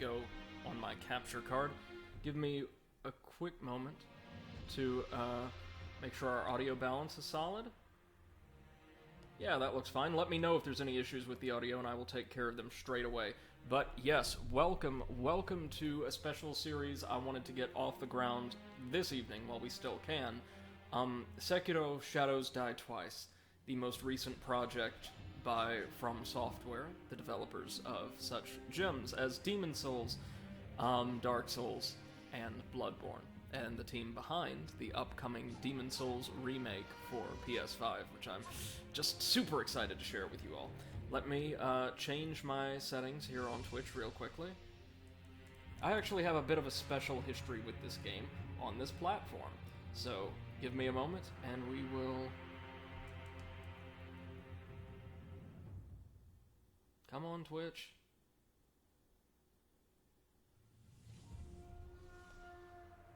go on my capture card. Give me a quick moment to make sure our audio balance is solid. Yeah, that looks fine. Let me know if there's any issues with the audio, and I will take care of them straight away. But yes, welcome to a special series I wanted to get off the ground this evening while we still can. Sekiro Shadows Die Twice, the most recent project by From Software, the developers of such gems as Demon Souls, Dark Souls, and Bloodborne, and the team behind the upcoming Demon Souls remake for PS5, which I'm just super excited to share with you all. Let me change my settings here on Twitch real quickly. I actually have a bit of a special history with this game on this platform, so give me a moment and we will... Come on, Twitch.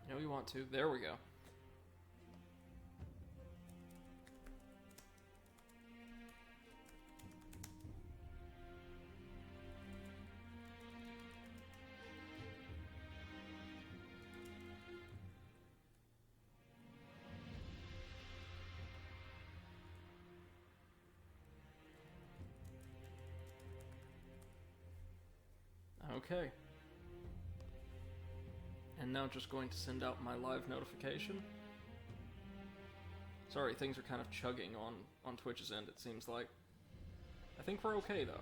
You know you want to. There we go. Okay. And now just going to send out my live notification. Sorry, things are kind of chugging on Twitch's end, it seems like. I think we're okay, though.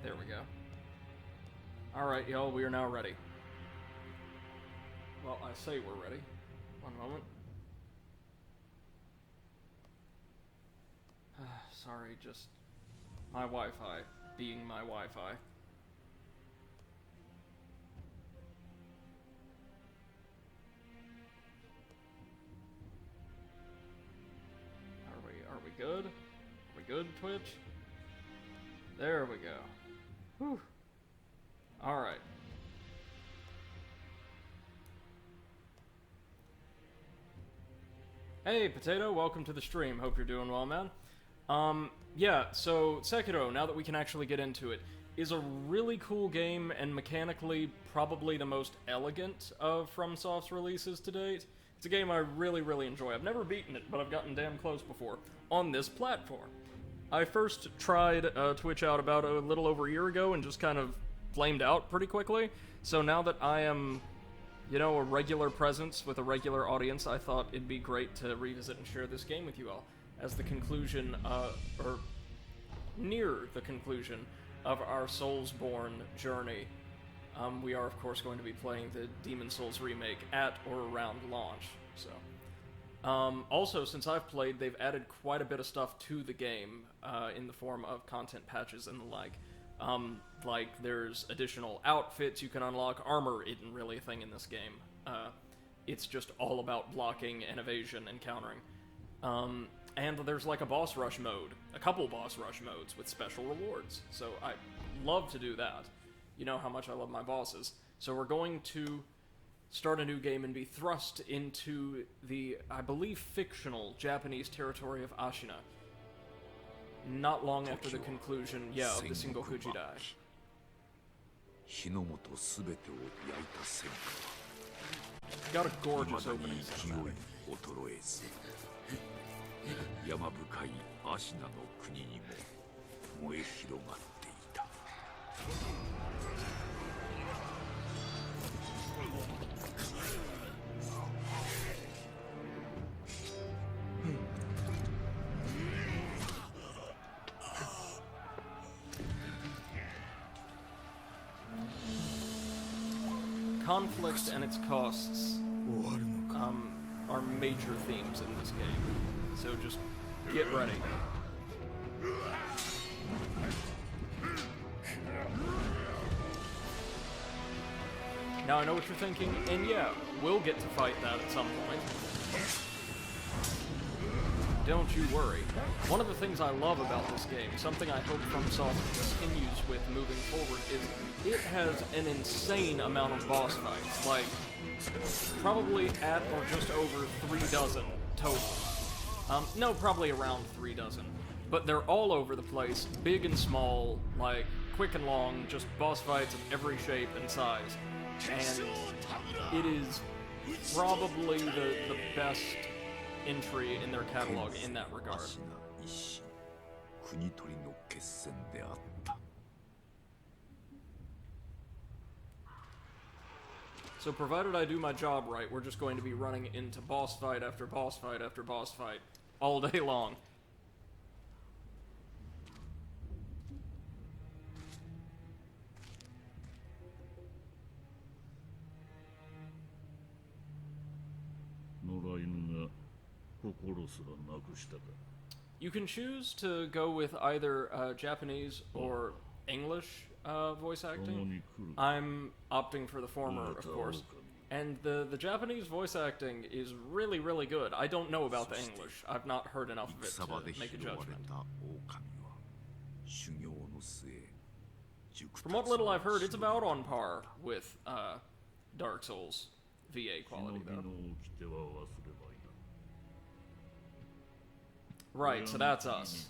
There we go. Alright, y'all, we are now ready. Well, I say we're ready. One moment. Sorry, just my Wi-Fi being my Wi-Fi. Are we good? Are we good, Twitch? There we go. Whew. Alright. Hey, Potato, welcome to the stream. Hope you're doing well, man. Yeah, so Sekiro, now that we can actually get into it, is a really cool game and mechanically probably the most elegant of FromSoft's releases to date. It's a game I really enjoy. I've never beaten it, but I've gotten damn close before on this platform. I first tried Twitch out about a little over a year ago and just kind of flamed out pretty quickly. So now that I am, you know, a regular presence with a regular audience, I thought it'd be great to revisit and share this game with you all as the conclusion, or near the conclusion of our Soulsbourne journey. We are, of course, going to be playing the Demon Souls remake at or around launch, so... also, since I've played, they've added quite a bit of stuff to the game, in the form of content patches and the like. Like, there's additional outfits you can unlock. Armor isn't really a thing in this game. It's just all about blocking and evasion and countering. And there's like a boss rush mode, a couple boss rush modes with special rewards. So I love to do that. You know how much I love my bosses. So we're going to start a new game and be thrust into the, I believe, fictional Japanese territory of Ashina. Not long after the conclusion, of the Sengoku Jidai. Got a gorgeous opening cinematic. 山深いアシナの国にも燃え広がっていた。Conflict and its costs are major themes in this game, so just get ready. Now I know what you're thinking, and yeah, we'll get to fight that at some point. don't you worry. One of the things I love about this game, something I hope FromSoft continues with moving forward, is it has an insane amount of boss fights. Like, probably at or just over 3 dozen total. No, probably around 3 dozen. But they're all over the place, big and small, like, quick and long, just boss fights of every shape and size. And it is probably the best entry in their catalog in that regard. So provided I do my job right, we're just going to be running into boss fight after boss fight after boss fight all day long. You can choose to go with either Japanese or English voice acting. I'm opting for the former, of course. And the Japanese voice acting is really, really good. I don't know about the English. I've not heard enough of it to make a judgment. From what little I've heard, it's about on par with Dark Souls VA quality, though. Right, so that's us.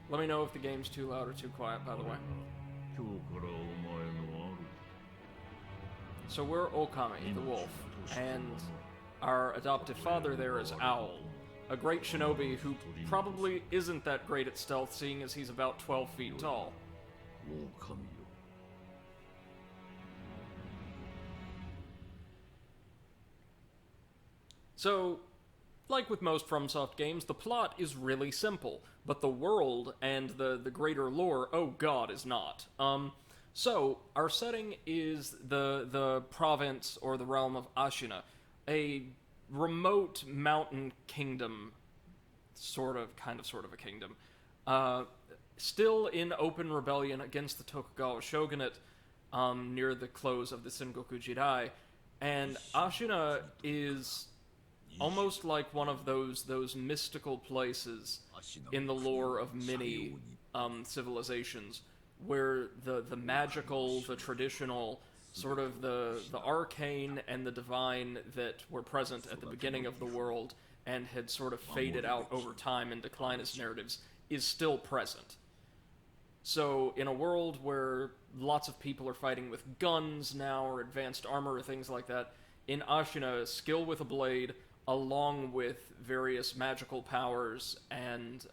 Let me know if the game's too loud or too quiet, by the way. So we're Okami, the wolf, and our adoptive father there is Owl, a great shinobi who probably isn't that great at stealth, seeing as he's about 12 feet tall. So, like with most FromSoft games, the plot is really simple, but the world and the greater lore, oh god, is not. So, our setting is the province or the realm of Ashina, a remote mountain kingdom, sort of a kingdom, still in open rebellion against the Tokugawa shogunate near the close of the Sengoku Jidai, and Ashina is almost like one of those mystical places in the lore of many civilizations, where the magical, the traditional, sort of the arcane and the divine that were present at the beginning of the world and had sort of faded out over time in decline as narratives is still present. So, in a world where lots of people are fighting with guns now, or advanced armor, or things like that, in Ashina, skill with a blade, along with various magical powers and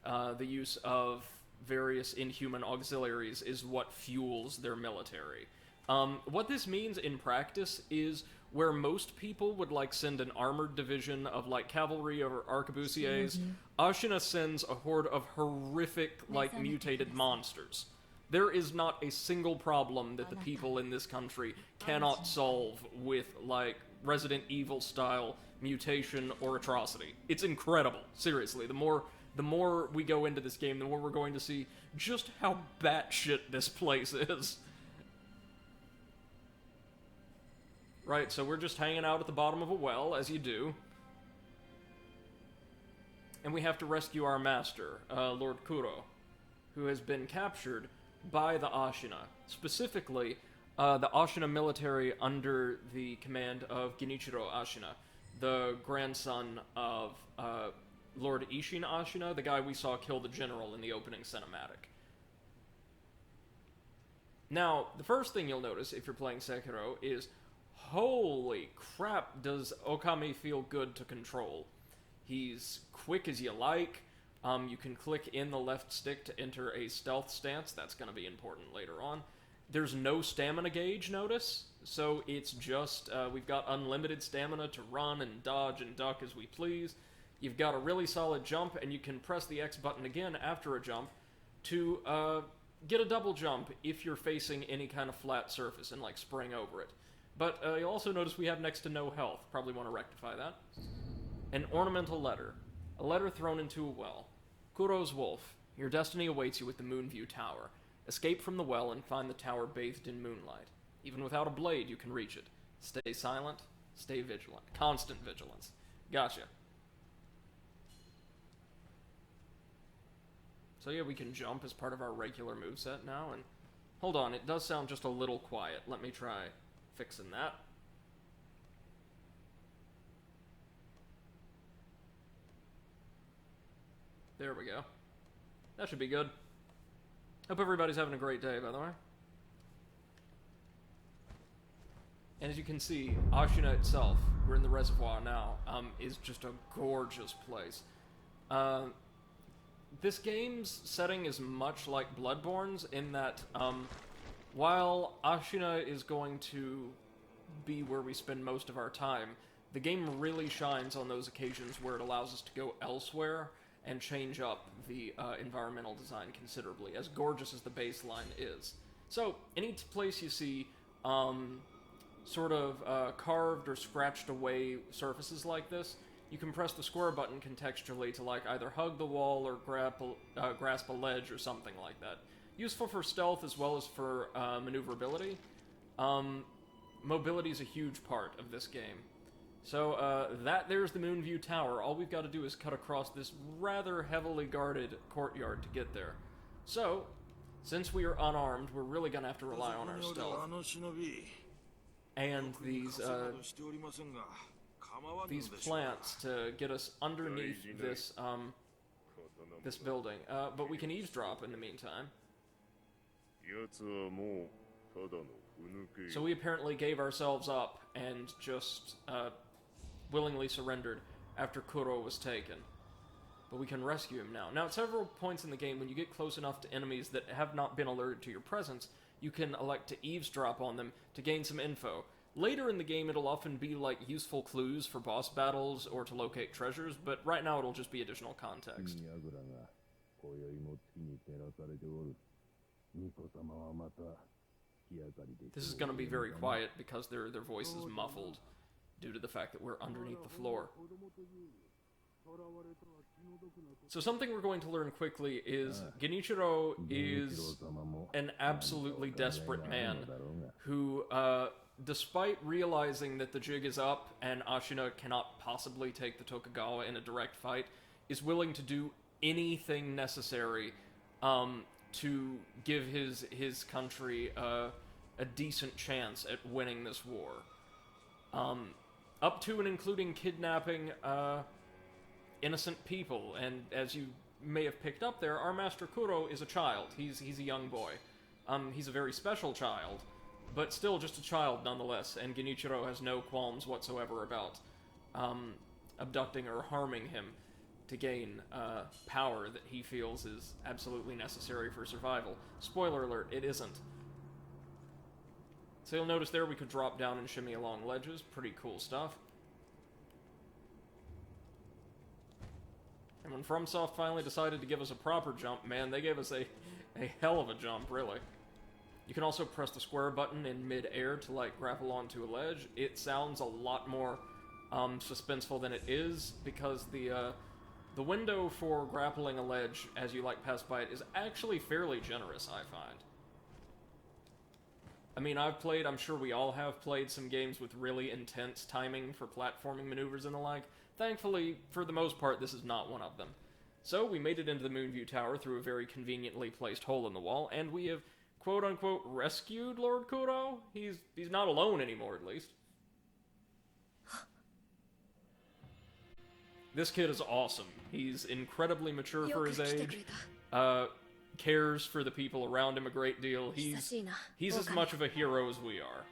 the use of various inhuman auxiliaries is what fuels their military. What this means in practice is where most people would send an armored division of cavalry or arquebusiers, Ashina sends a horde of horrific mutated monsters. There is not a single problem that the people in this country cannot solve with Resident Evil style mutation or atrocity. It's incredible. Seriously, the more we go into this game, the more we're going to see just how batshit this place is. Right, so we're just hanging out at the bottom of a well, as you do. And we have to rescue our master, Lord Kuro, who has been captured by the Ashina. Specifically, the Ashina military under the command of Genichiro Ashina, the grandson of Lord Ishin Ashina, the guy we saw kill the general in the opening cinematic. Now, the first thing you'll notice if you're playing Sekiro is, holy crap, does Okami feel good to control. He's quick as you like. You can click in the left stick to enter a stealth stance. That's going to be important later on. There's no stamina gauge, notice, so it's just, we've got unlimited stamina to run and dodge and duck as we please. You've got a really solid jump, and you can press the X button again after a jump to get a double jump if you're facing any kind of flat surface and spring over it. But you'll also notice we have next to no health. Probably want to rectify that. An ornamental letter. A letter thrown into a well. Kuro's wolf, your destiny awaits you at the Moonview Tower. Escape from the well and find the tower bathed in moonlight. Even without a blade, you can reach it. Stay silent, stay vigilant. Constant vigilance. Gotcha. So yeah, we can jump as part of our regular moveset now, and... Hold on, it does sound just a little quiet. Let me try fixing that. There we go. That should be good. Hope everybody's having a great day, by the way. And as you can see, Ashina itself, we're in the reservoir now, is just a gorgeous place. This game's setting is much like Bloodborne's in that, while Ashina is going to be where we spend most of our time, the game really shines on those occasions where it allows us to go elsewhere and change up the environmental design considerably, as gorgeous as the baseline is. So, any place you see sort of carved or scratched away surfaces like this, you can press the square button contextually to like either hug the wall or grasp a ledge or something like that. Useful for stealth as well as for maneuverability. Mobility is a huge part of this game. So there's the Moonview Tower. All we've got to do is cut across this rather heavily guarded courtyard to get there. So, since we are unarmed, we're really going to have to rely on our stealth. And these plants to get us underneath this this building. But we can eavesdrop in the meantime. So we apparently gave ourselves up and just willingly surrendered after Kuro was taken. But we can rescue him now. Now, at several points in the game, when you get close enough to enemies that have not been alerted to your presence, you can elect to eavesdrop on them to gain some info. Later in the game, it'll often be like useful clues for boss battles or to locate treasures, but right now it'll just be additional context. This is going to be very quiet because their voice is muffled due to the fact that we're underneath the floor. So something we're going to learn quickly is Genichiro is an absolutely desperate man who, despite realizing that the jig is up and Ashina cannot possibly take the Tokugawa in a direct fight, is willing to do anything necessary to give his country a decent chance at winning this war. Up to and including kidnapping innocent people, and as you may have picked up there, our Master Kuro is a child. He's a young boy. He's a very special child, but still just a child nonetheless, and Genichiro has no qualms whatsoever about abducting or harming him to gain power that he feels is absolutely necessary for survival. Spoiler alert, it isn't. So you'll notice there we could drop down and shimmy along ledges. Pretty cool stuff. And when FromSoft finally decided to give us a proper jump, man, they gave us a hell of a jump, really. You can also press the square button in mid-air to, like, grapple onto a ledge. It sounds a lot more suspenseful than it is, because the window for grappling a ledge as you, like, pass by it is actually fairly generous, I find. I mean, I'm sure we all have played some games with really intense timing for platforming maneuvers and the like. Thankfully, for the most part, this is not one of them. So, we made it into the Moonview Tower through a very conveniently placed hole in the wall, and we have, quote-unquote, rescued Lord Kuro? He's not alone anymore, at least. This kid is awesome. He's incredibly mature for his age. Cares for the people around him a great deal. He's as much of a hero as we are.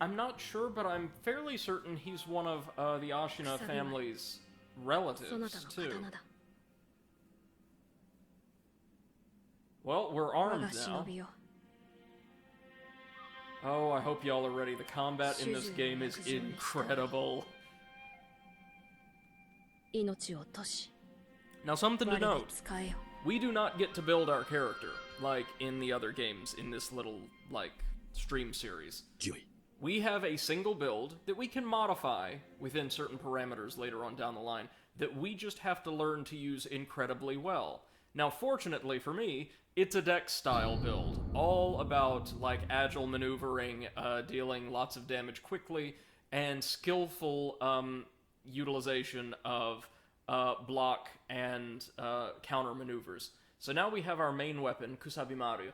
I'm not sure, but I'm fairly certain he's one of the Ashina family's relatives, too. Well, we're armed now. Oh, I hope y'all are ready. The combat in this game is incredible. Now, something to note. we do not get to build our character, like in the other games in this little, like, stream series. We have a single build that we can modify within certain parameters later on down the line that we just have to learn to use incredibly well. Now, fortunately for me, it's a dex-style build, all about, like, agile maneuvering, dealing lots of damage quickly, and skillful utilization of block and counter maneuvers. So now we have our main weapon, Kusabimaru,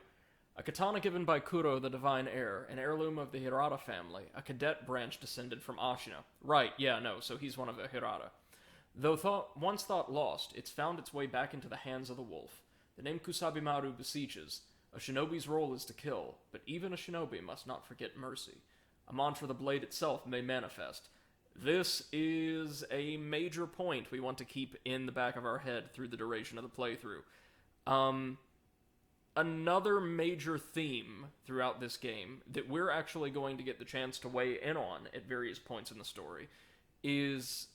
a katana given by Kuro, the Divine Heir, an heirloom of the Hirata family, a cadet branch descended from Ashina. Right, yeah, no, so he's one of the Hirata. Though once thought lost, it's found its way back into the hands of the wolf. The name Kusabimaru beseeches. A shinobi's role is to kill, but even a shinobi must not forget mercy. A mantra the blade itself may manifest. This is a major point we want to keep in the back of our head through the duration of the playthrough. Another major theme throughout this game that we're actually going to get the chance to weigh in on at various points in the story is,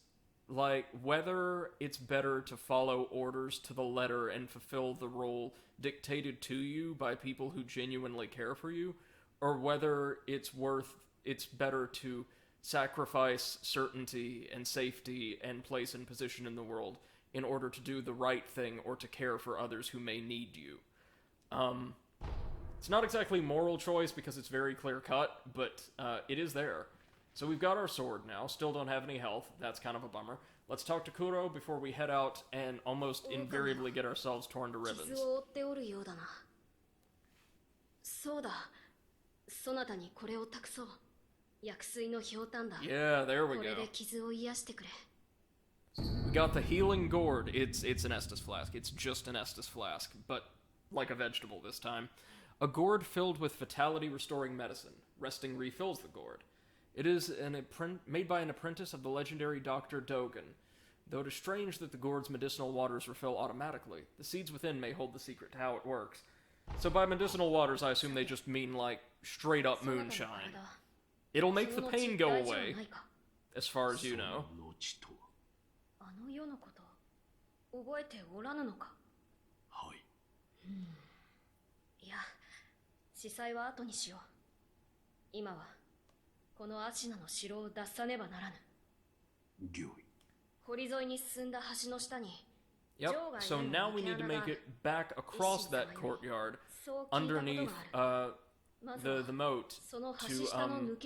like, whether it's better to follow orders to the letter and fulfill the role dictated to you by people who genuinely care for you, or whether it's better to sacrifice certainty and safety and place and position in the world in order to do the right thing or to care for others who may need you. It's not exactly moral choice because it's very clear-cut, but it is there. So we've got our sword now, still don't have any health, that's kind of a bummer. Let's talk to Kuro before we head out and almost invariably get ourselves torn to ribbons. Yeah, there we go. We got the healing gourd. It's an Estus flask. It's just an Estus flask, but like a vegetable this time. A gourd filled with vitality-restoring medicine. Resting refills the gourd. It is made by an apprentice of the legendary Dr. Dogen. Though it is strange that the gourd's medicinal waters refill automatically, the seeds within may hold the secret to how it works. So by medicinal waters, I assume they just mean, like, straight-up moonshine. It'll make the pain go away, as far as you know. Yep, so now we need to make it back across that courtyard, underneath the moat, to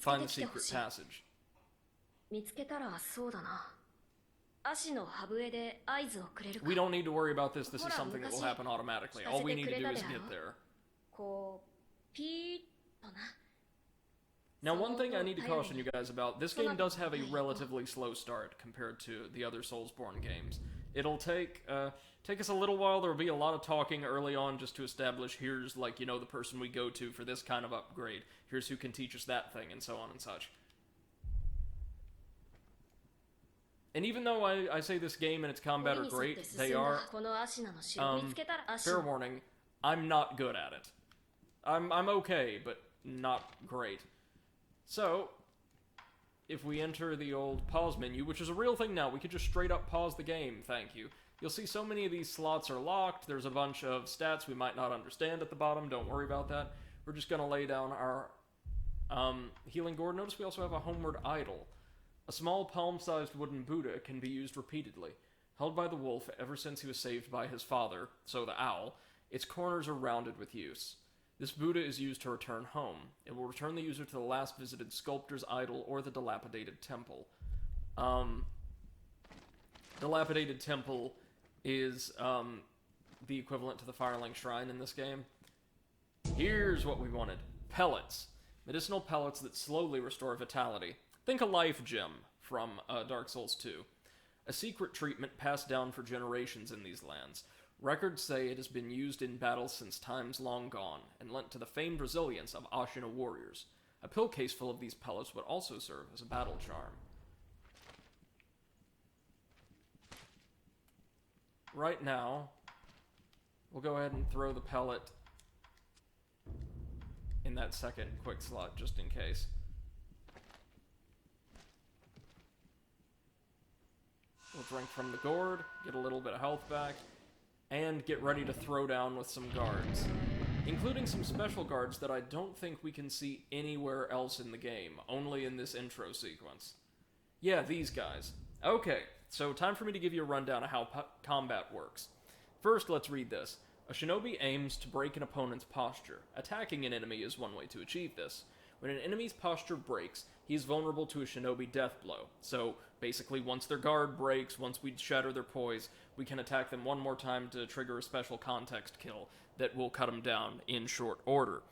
find the secret passage. We don't need to worry about this. This is something that will happen automatically. All we need to do is get there. Now, one thing I need to caution you guys about, this game does have a relatively slow start compared to the other Soulsbourne games. It'll take us a little while. There'll be a lot of talking early on just to establish, here's, like, you know, the person we go to for this kind of upgrade. Here's who can teach us that thing, and so on and such. And even though I say this game and its combat are great, they are, fair warning, I'm not good at it. I'm okay, but not great. So, if we enter the old pause menu, which is a real thing now, we could just straight up pause the game, thank you. You'll see so many of these slots are locked, there's a bunch of stats we might not understand at the bottom, don't worry about that. We're just gonna lay down our healing gourd. Notice we also have a homeward idol. A small palm-sized wooden Buddha can be used repeatedly. Held by the wolf ever since he was saved by his father, so the owl, its corners are rounded with use. This Buddha is used to return home. It will return the user to the last visited sculptor's idol or the dilapidated temple. Dilapidated temple is the equivalent to the Firelink Shrine in this game. Here's what we wanted. Pellets. Medicinal pellets that slowly restore vitality. Think a life gem from Dark Souls 2. A secret treatment passed down for generations in these lands. Records say it has been used in battles since times long gone, and lent to the famed resilience of Ashina warriors. A pill case full of these pellets would also serve as a battle charm. Right now, we'll go ahead and throw the pellet in that second quick slot, just in case. We'll drink from the gourd, get a little bit of health back, and get ready to throw down with some guards, including some special guards that I don't think we can see anywhere else in the game, only in this intro sequence. Yeah, these guys. Okay, so time for me to give you a rundown of how combat works. First, let's read this. A shinobi aims to break an opponent's posture. Attacking an enemy is one way to achieve this. When an enemy's posture breaks, he is vulnerable to a shinobi death blow. So, basically, once their guard breaks, once we shatter their poise, we can attack them one more time to trigger a special context kill that will cut them down in short order.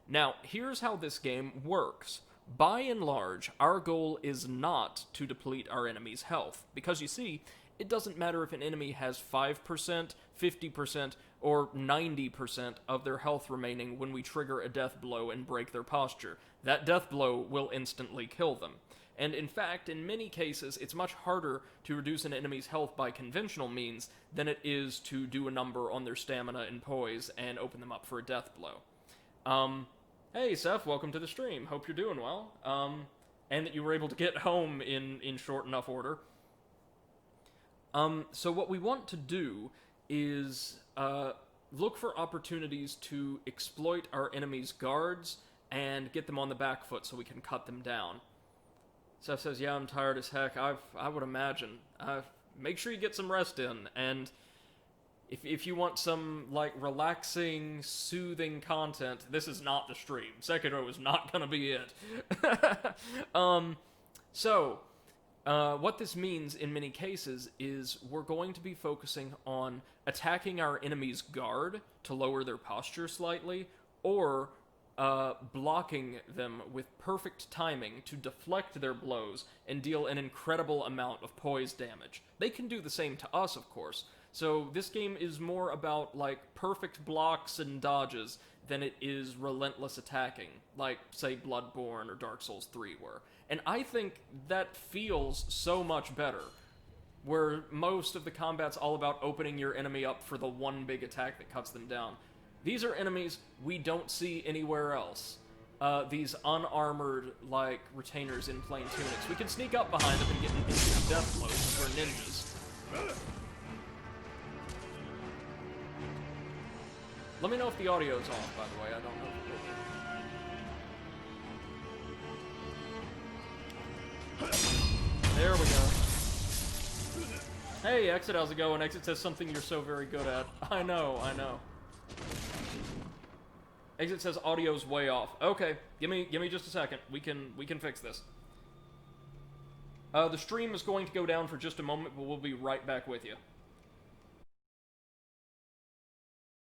Now, here's how this game works. By and large, our goal is not to deplete our enemy's health, because you see, it doesn't matter if an enemy has 5%, 50%, or 90% of their health remaining when we trigger a death blow and break their posture. That death blow will instantly kill them. And in fact, in many cases, it's much harder to reduce an enemy's health by conventional means than it is to do a number on their stamina and poise and open them up for a death blow. Hey, Seth, welcome to the stream. Hope you're doing well. And that you were able to get home in short enough order. So what we want to do is look for opportunities to exploit our enemy's guards and get them on the back foot so we can cut them down. Seth says, yeah, I'm tired as heck. I would imagine. Make sure you get some rest in, and if you want some, like, relaxing, soothing content, this is not the stream. Sekiro is not gonna be it. What this means in many cases is we're going to be focusing on attacking our enemy's guard to lower their posture slightly, or blocking them with perfect timing to deflect their blows and deal an incredible amount of poise damage. They can do the same to us, of course. So this game is more about, like, perfect blocks and dodges than it is relentless attacking, like, say, Bloodborne or Dark Souls 3 were. And I think that feels so much better, where most of the combat's all about opening your enemy up for the one big attack that cuts them down. These are enemies we don't see anywhere else. These unarmored, like, retainers in plain tunics. We can sneak up behind them and get an instant death blow because we're ninjas. Let me know if the audio's off, by the way. I don't know if it will be. There we go. Hey, Exit, how's it going? Exit says something you're so very good at. I know. Exit says audio's way off. Okay, give me just a second. We can fix this. The stream is going to go down for just a moment, but we'll be right back with you.